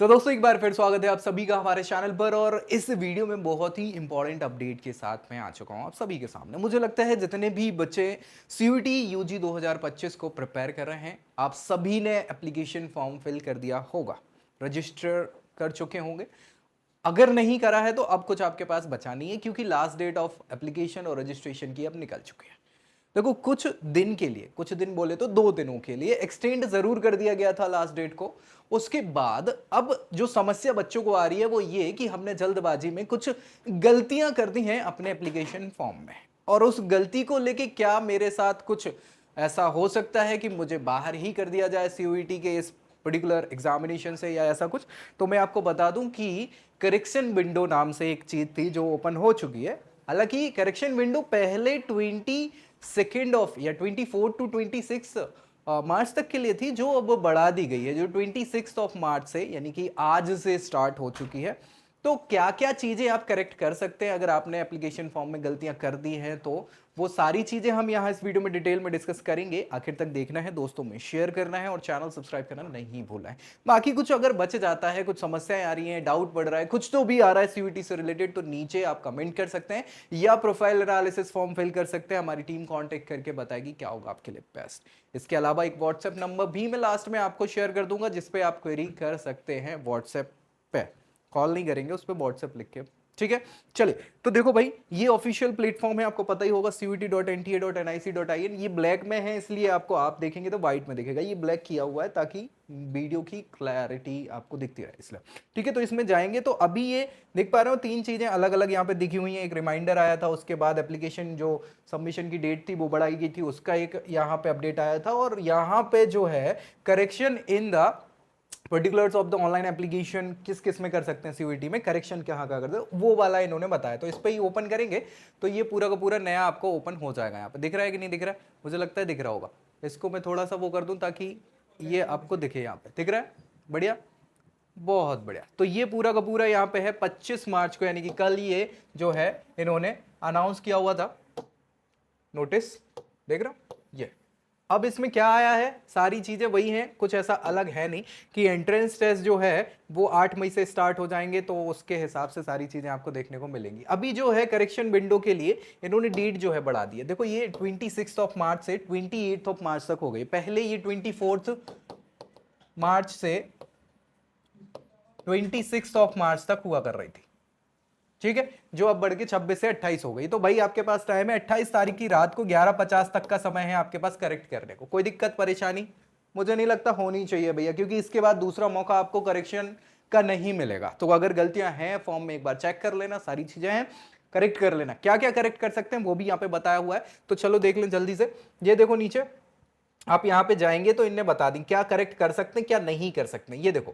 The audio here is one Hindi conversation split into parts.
दोस्तों एक बार फिर स्वागत है आप सभी का हमारे चैनल पर। और इस वीडियो में बहुत ही इंपॉर्टेंट अपडेट के साथ मैं आ चुका हूं आप सभी के सामने। मुझे लगता है जितने भी बच्चे सीयूईटी यूजी 2025 को प्रिपेयर कर रहे हैं, आप सभी ने एप्लीकेशन फॉर्म फिल कर दिया होगा, रजिस्टर कर चुके होंगे। अगर नहीं करा है तो अब कुछ आपके पास बचा नहीं है, क्योंकि लास्ट डेट ऑफ एप्लीकेशन और रजिस्ट्रेशन की अब निकल चुकी है। देखो, कुछ दिन के लिए, कुछ दिन बोले तो 2 दिनों के लिए एक्सटेंड जरूर कर दिया गया था लास्ट डेट को। उसके बाद अब जो समस्या बच्चों को आ रही है वो ये कि हमने जल्दबाजी में कुछ गलतियां कर दी हैं अपने एप्लीकेशन फॉर्म में, और उस गलती को लेके क्या मेरे साथ कुछ ऐसा हो सकता है कि मुझे बाहर ही कर दिया जाए सीयूईटी के इस पर्टिकुलर एग्जामिनेशन से, या ऐसा कुछ। तो मैं आपको बता दूं कि करेक्शन विंडो नाम से एक चीज थी जो ओपन हो चुकी है। हालांकि करेक्शन विंडो पहले 22 ऑफ या 24 टू 26 मार्च तक के लिए थी, जो अब बढ़ा दी गई है, जो 26 ऑफ मार्च से यानी कि आज से स्टार्ट हो चुकी है। तो क्या क्या चीजें आप करेक्ट कर सकते हैं अगर आपने एप्लीकेशन फॉर्म में गलतियां कर दी हैं, तो वो सारी चीजें हम यहां इस वीडियो में डिटेल में डिस्कस करेंगे। आखिर तक देखना है, दोस्तों में शेयर करना है और चैनल सब्सक्राइब करना नहीं भूलना है। बाकी कुछ अगर बच जाता है, कुछ समस्याएं आ रही हैं, डाउट बढ़ रहा है, कुछ तो भी आ रहा है सीयूईटी से रिलेटेड, तो नीचे आप कमेंट कर सकते हैं या प्रोफाइल एनालिसिस फॉर्म फिल कर सकते हैं। हमारी टीम कांटेक्ट करके बताएगी क्या होगा आपके लिए बेस्ट। इसके अलावा एक व्हाट्सएप नंबर भी मैं लास्ट में आपको शेयर कर दूंगा, जिसपे आप क्वेरी कर सकते हैं व्हाट्सएप पे। कॉल नहीं करेंगे, उस पर व्हाट्सएप लिख के, ठीक है। चलिए, तो देखो भाई, ये ऑफिशियल प्लेटफॉर्म है, आपको पता ही होगा, cuit.nta.nic.in। ये ब्लैक में है, इसलिए आपको, आप देखेंगे तो व्हाइट में दिखेगा, ये ब्लैक किया हुआ है ताकि वीडियो की क्लैरिटी आपको दिखती रहे, इसलिए। ठीक है, तो इसमें जाएंगे तो अभी ये देख पा रहे हो 3 चीजें अलग अलग यहाँ पे दिखी हुई हैं। एक रिमाइंडर आया था, उसके बाद एप्लीकेशन जो सबमिशन की डेट थी वो बढ़ाई गई थी, उसका एक यहाँ पे अपडेट आया था, और यहाँ पे जो है correction in the particulars of the online application किस किस में कर सकते हैं सीयूईटी में, करेक्शन कहाँ कहाँ करते हैं, वो वाला इन्होंने बताया। तो इस पर ही ओपन करेंगे तो ये पूरा का पूरा नया आपको ओपन हो जाएगा। यहाँ पे दिख रहा है कि नहीं दिख रहा है? मुझे लगता है दिख रहा होगा। इसको मैं थोड़ा सा वो कर दूं ताकि ये आपको दिखे। यहाँ पे दिख रहा है? बढ़िया, बहुत बढ़िया। तो ये पूरा का पूरा यहाँ पे है 25 मार्च को, यानी कि कल ये जो है इन्होंने अनाउंस किया हुआ था नोटिस। देख रहा हूं ये। अब इसमें क्या आया है, सारी चीजें वही हैं, कुछ ऐसा अलग है नहीं कि एंट्रेंस टेस्ट जो है वो 8 मई से स्टार्ट हो जाएंगे, तो उसके हिसाब से सारी चीजें आपको देखने को मिलेंगी। अभी जो है करेक्शन विंडो के लिए इन्होंने डेट जो है बढ़ा दी है। देखो, ये 26 ऑफ मार्च से 28 ऑफ मार्च तक हो गई। पहले ये 24 मार्च से 26 ऑफ मार्च तक हुआ कर रही थी, ठीक है, जो अब बढ़ के 26 से 28 हो गई। तो भाई आपके पास टाइम है, 28 तारीख की रात को 11:50 तक का समय है आपके पास करेक्ट करने को। कोई दिक्कत परेशानी मुझे नहीं लगता होनी चाहिए भैया, क्योंकि इसके बाद दूसरा मौका आपको करेक्शन का नहीं मिलेगा। तो अगर गलतियां हैं फॉर्म में, एक बार चेक कर लेना, सारी चीजें हैं करेक्ट कर लेना। क्या क्या करेक्ट कर सकते हैं वो भी यहाँ पे बताया हुआ है, तो चलो देख लें जल्दी से। ये देखो नीचे आप यहाँ पे जाएंगे तो इनने बता दी क्या करेक्ट कर सकते हैं क्या नहीं कर सकते। ये देखो,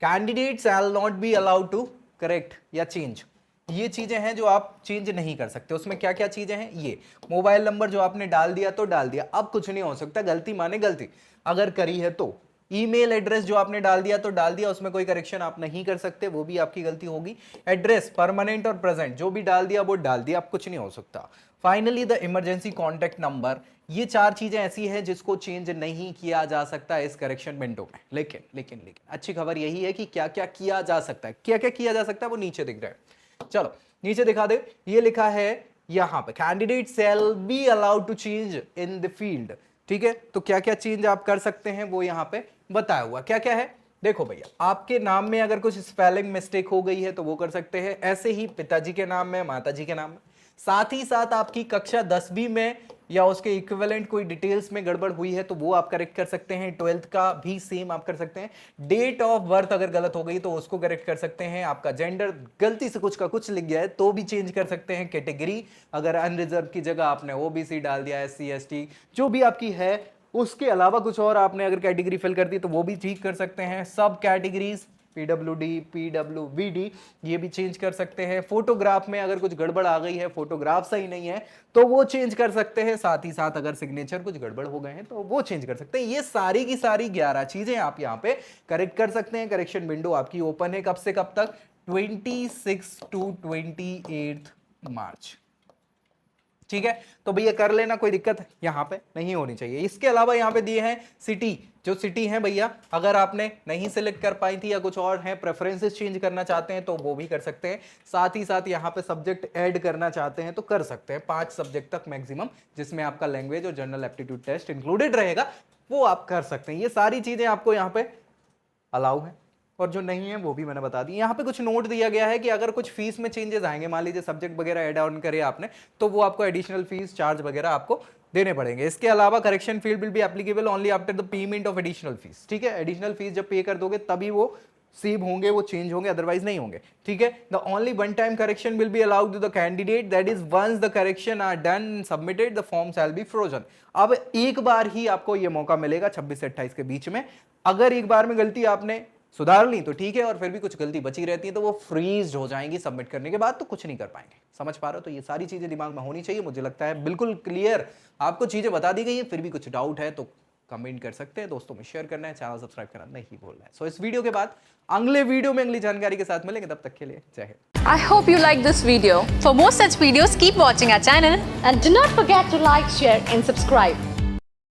candidate shall not be allowed to correct या चेंज, ये चीजें हैं जो आप चेंज नहीं कर सकते। उसमें क्या क्या चीजें हैं, ये मोबाइल नंबर जो आपने डाल दिया तो डाल दिया, अब कुछ नहीं हो सकता, गलती माने गलती अगर करी है तो। ईमेल एड्रेस जो आपने डाल दिया तो डाल दिया, उसमें कोई करेक्शन आप नहीं कर सकते, वो भी आपकी गलती होगी। एड्रेस परमानेंट और प्रेजेंट जो भी डाल दिया वो डाल दिया, अब कुछ नहीं हो सकता। Finally the emergency contact number, ये 4 चीजें ऐसी हैं जिसको चेंज नहीं किया जा सकता इस करेक्शन विंडो में। लेकिन लेकिन लेकिन अच्छी खबर यही है कि क्या क्या किया जा सकता है, क्या क्या किया जा सकता है वो नीचे दिख रहा है। चलो नीचे दिखा दे, ये लिखा है यहां पे, candidate shall be allowed to change in the field. ठीक है, तो क्या क्या चेंज आप कर सकते हैं वो यहां पे बताया हुआ। क्या क्या है देखो भैया, आपके नाम में अगर कुछ स्पेलिंग मिस्टेक हो गई है तो वो कर सकते हैं, ऐसे ही पिताजी के नाम में, माताजी के नाम में, साथ ही साथ आपकी कक्षा 10वीं में या उसके इक्विवेलेंट कोई डिटेल्स में गड़बड़ हुई है तो वो आप करेक्ट कर सकते हैं। 12th का भी सेम आप कर सकते हैं। डेट ऑफ बर्थ अगर गलत हो गई तो उसको करेक्ट कर सकते हैं। आपका जेंडर गलती से कुछ का कुछ लिख गया है तो भी चेंज कर सकते हैं। कैटेगरी अगर अनरिजर्व की जगह आपने ओबीसी डाल दिया, SC ST जो भी आपकी है, उसके अलावा कुछ और आपने अगर कैटेगरी फिल कर दी तो वो भी ठीक कर सकते हैं। सब कैटेगरीज PWD PWBD ये भी चेंज कर सकते हैं। फोटोग्राफ में अगर कुछ गड़बड़ आ गई है, फोटोग्राफ सही नहीं है तो वो चेंज कर सकते हैं। साथ ही साथ अगर सिग्नेचर कुछ गड़बड़ हो गए हैं तो वो चेंज कर सकते हैं। ये सारी की सारी 11 चीजें आप यहाँ पे करेक्ट कर सकते हैं। करेक्शन विंडो आपकी ओपन है कब से कब तक, 26 टू 28 मार्च। ठीक है, तो भैया कर लेना, कोई दिक्कत यहाँ पे नहीं होनी चाहिए। इसके अलावा यहाँ पे दिए हैं सिटी, जो सिटी है भैया अगर आपने नहीं सिलेक्ट कर पाई थी या कुछ और है प्रेफरेंसेस चेंज करना चाहते हैं तो वो भी कर सकते हैं। साथ ही साथ यहाँ पे सब्जेक्ट ऐड करना चाहते हैं तो कर सकते हैं, 5 सब्जेक्ट तक मैक्सिमम, जिसमें आपका लैंग्वेज और जनरल एप्टीट्यूड टेस्ट इंक्लूडेड रहेगा, वो आप कर सकते हैं। ये सारी चीजें आपको यहाँ पे अलाउ है, और जो नहीं है वो भी मैंने बता दी। यहाँ पे कुछ नोट दिया गया है कि अगर कुछ फीस में चेंजेस आएंगे, मान लीजिए सब्जेक्ट वगैरह ऐड ऑन करे आपने, तो वो आपको एडिशनल फीस चार्ज वगैरह आपको देने पड़ेंगे। इसके अलावा correction field will be applicable only after the payment of additional fees. ठीक है, एडिशनल फीस जब पे कर दोगे तभी वो सेव होंगे, वो चेंज होंगे, अदरवाइज नहीं होंगे। ठीक है, the only one time correction will be allowed to the candidate, that is once the correction are done submitted the form shall be frozen. अब एक बार ही आपको ये मौका मिलेगा 26 से 28 के बीच में। अगर एक बार में गलती आपने सुधार ली तो ठीक है, और फिर भी कुछ गलती बची रहती है तो वो फ्रीज हो जाएंगी सबमिट करने के बाद, तो कुछ नहीं कर पाएंगे। समझ पा रहे हो? तो ये सारी चीजें दिमाग में होनी चाहिए। मुझे लगता है बिल्कुल क्लियर आपको चीजें बता दी गई हैं। फिर भी कुछ डाउट है तो कमेंट कर सकते हैं, दोस्तों में शेयर करना है, चैनल सब्सक्राइब करना नहीं भूलना है। सो इस वीडियो के बाद अगले वीडियो में अगली जानकारी के साथ मिलेंगे, तब तक के लिए जय Hind. I hope you like this video. For more such videos, keep watching our channel. And do not forget to like, share and subscribe.